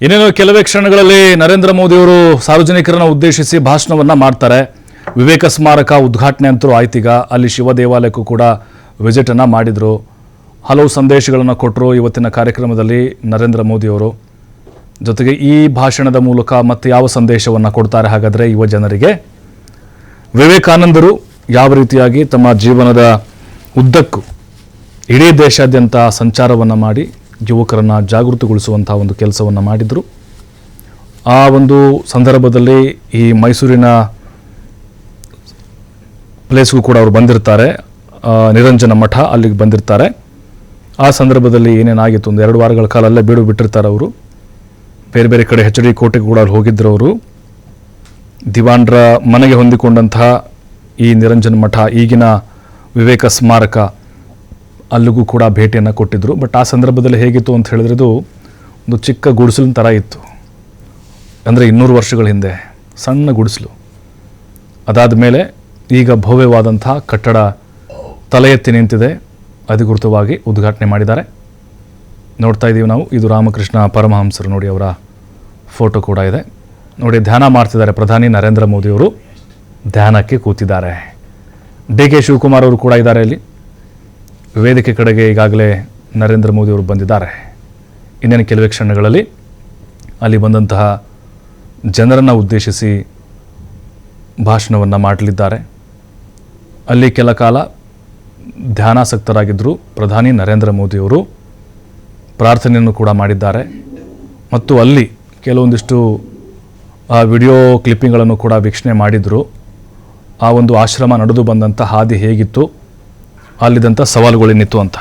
ಇನ್ನೇನು ಕೆಲವೇ ಕ್ಷಣಗಳಲ್ಲಿ ನರೇಂದ್ರ ಮೋದಿ ಅವರು ಸಾರ್ವಜನಿಕರನ್ನು ಉದ್ದೇಶಿಸಿ ಭಾಷಣವನ್ನು ಮಾಡ್ತಾರೆ. ವಿವೇಕ ಸ್ಮಾರಕ ಉದ್ಘಾಟನೆ ಅಂತೂ ಆಯ್ತೀಗ. ಅಲ್ಲಿ ಶಿವ ದೇವಾಲಯಕ್ಕೂ ಕೂಡ ವಿಸಿಟನ್ನು ಮಾಡಿದರು. ಹಲವು ಸಂದೇಶಗಳನ್ನು ಕೊಟ್ಟರು ಇವತ್ತಿನ ಕಾರ್ಯಕ್ರಮದಲ್ಲಿ ನರೇಂದ್ರ ಮೋದಿ ಅವರು. ಜೊತೆಗೆ ಈ ಭಾಷಣದ ಮೂಲಕ ಮತ್ತೆ ಯಾವ ಸಂದೇಶವನ್ನು ಕೊಡ್ತಾರೆ ಹಾಗಾದರೆ ಯುವ ಜನರಿಗೆ? ವಿವೇಕಾನಂದರು ಯಾವ ರೀತಿಯಾಗಿ ತಮ್ಮ ಜೀವನದ ಉದ್ದಕ್ಕೂ ಇಡೀ ದೇಶಾದ್ಯಂತ ಸಂಚಾರವನ್ನು ಮಾಡಿ ಯುವಕರನ್ನು ಜಾಗೃತಿಗೊಳಿಸುವಂಥ ಒಂದು ಕೆಲಸವನ್ನು ಮಾಡಿದರು. ಆ ಒಂದು ಸಂದರ್ಭದಲ್ಲಿ ಈ ಮೈಸೂರಿನ ಪ್ಲೇಸ್ಗೂ ಕೂಡ ಅವರು ಬಂದಿರ್ತಾರೆ. ನಿರಂಜನ ಮಠ ಅಲ್ಲಿಗೆ ಬಂದಿರ್ತಾರೆ. ಆ ಸಂದರ್ಭದಲ್ಲಿ ಏನೇನಾಗಿತ್ತು, ಒಂದು 2 ವಾರಗಳ ಕಾಲ ಅಲ್ಲೇ ಬೀಡು ಬಿಟ್ಟಿರ್ತಾರೆ ಅವರು. ಬೇರೆ ಬೇರೆ ಕಡೆ HD ಕೋಟೆಗೆ ಕೂಡ ಹೋಗಿದ್ದರು ಅವರು. ದಿವಾನ್ರ ಮನೆಗೆ ಹೊಂದಿಕೊಂಡಂತಹ ಈ ನಿರಂಜನ ಮಠ, ಈಗಿನ ವಿವೇಕ ಸ್ಮಾರಕ, ಅಲ್ಲಿಗೂ ಕೂಡ ಭೇಟಿಯನ್ನು ಕೊಟ್ಟಿದ್ದರು. ಬಟ್ ಆ ಸಂದರ್ಭದಲ್ಲಿ ಹೇಗಿತ್ತು ಅಂತ ಹೇಳಿದ್ರೆ ಇದು ಒಂದು ಚಿಕ್ಕ ಗುಡಿಸಲಿನ ಥರ ಇತ್ತು. ಅಂದರೆ 200 ವರ್ಷಗಳ ಹಿಂದೆ ಸಣ್ಣ ಗುಡಿಸಲು. ಅದಾದ ಮೇಲೆ ಈಗ ಭವ್ಯವಾದಂಥ ಕಟ್ಟಡ ತಲೆ ಎತ್ತಿ ನಿಂತಿದೆ. ಅಧಿಕೃತವಾಗಿ ಉದ್ಘಾಟನೆ ಮಾಡಿದ್ದಾರೆ. ನೋಡ್ತಾ ಇದ್ದೀವಿ ನಾವು. ಇದು ರಾಮಕೃಷ್ಣ ಪರಮಹಂಸರು ನೋಡಿ, ಅವರ ಫೋಟೋ ಕೂಡ ಇದೆ ನೋಡಿ. ಧ್ಯಾನ ಮಾಡ್ತಿದ್ದಾರೆ ಪ್ರಧಾನಿ ನರೇಂದ್ರ ಮೋದಿಯವರು. ಧ್ಯಾನಕ್ಕೆ ಕೂತಿದ್ದಾರೆ. DK ಶಿವಕುಮಾರ್ ಅವರು ಕೂಡ ಇದ್ದಾರೆ ಇಲ್ಲಿ. ವೇದಿಕೆ ಕಡೆಗೆ ಈಗಾಗಲೇ ನರೇಂದ್ರ ಮೋದಿಯವರು ಬಂದಿದ್ದಾರೆ. ಇನ್ನೇನು ಕೆಲವೇ ಕ್ಷಣಗಳಲ್ಲಿ ಅಲ್ಲಿ ಬಂದಂತಹ ಜನರನ್ನು ಉದ್ದೇಶಿಸಿ ಭಾಷಣವನ್ನು ಮಾಡಲಿದ್ದಾರೆ. ಅಲ್ಲಿ ಕೆಲ ಕಾಲ ಧ್ಯಾನಾಸಕ್ತರಾಗಿದ್ದರು ಪ್ರಧಾನಿ ನರೇಂದ್ರ ಮೋದಿಯವರು. ಪ್ರಾರ್ಥನೆಯನ್ನು ಕೂಡ ಮಾಡಿದ್ದಾರೆ. ಮತ್ತು ಅಲ್ಲಿ ಕೆಲವೊಂದಿಷ್ಟು ವಿಡಿಯೋ ಕ್ಲಿಪ್ಪಿಂಗ್ಗಳನ್ನು ಕೂಡ ವೀಕ್ಷಣೆ ಮಾಡಿದರು. ಆ ಒಂದು ಆಶ್ರಮ ನಡೆದು ಬಂದಂಥ ಹಾದಿ ಹೇಗಿತ್ತು, ಅಲ್ಲಿದ್ದಂಥ ಸವಾಲುಗಳೇನಿತ್ತು ಅಂತ.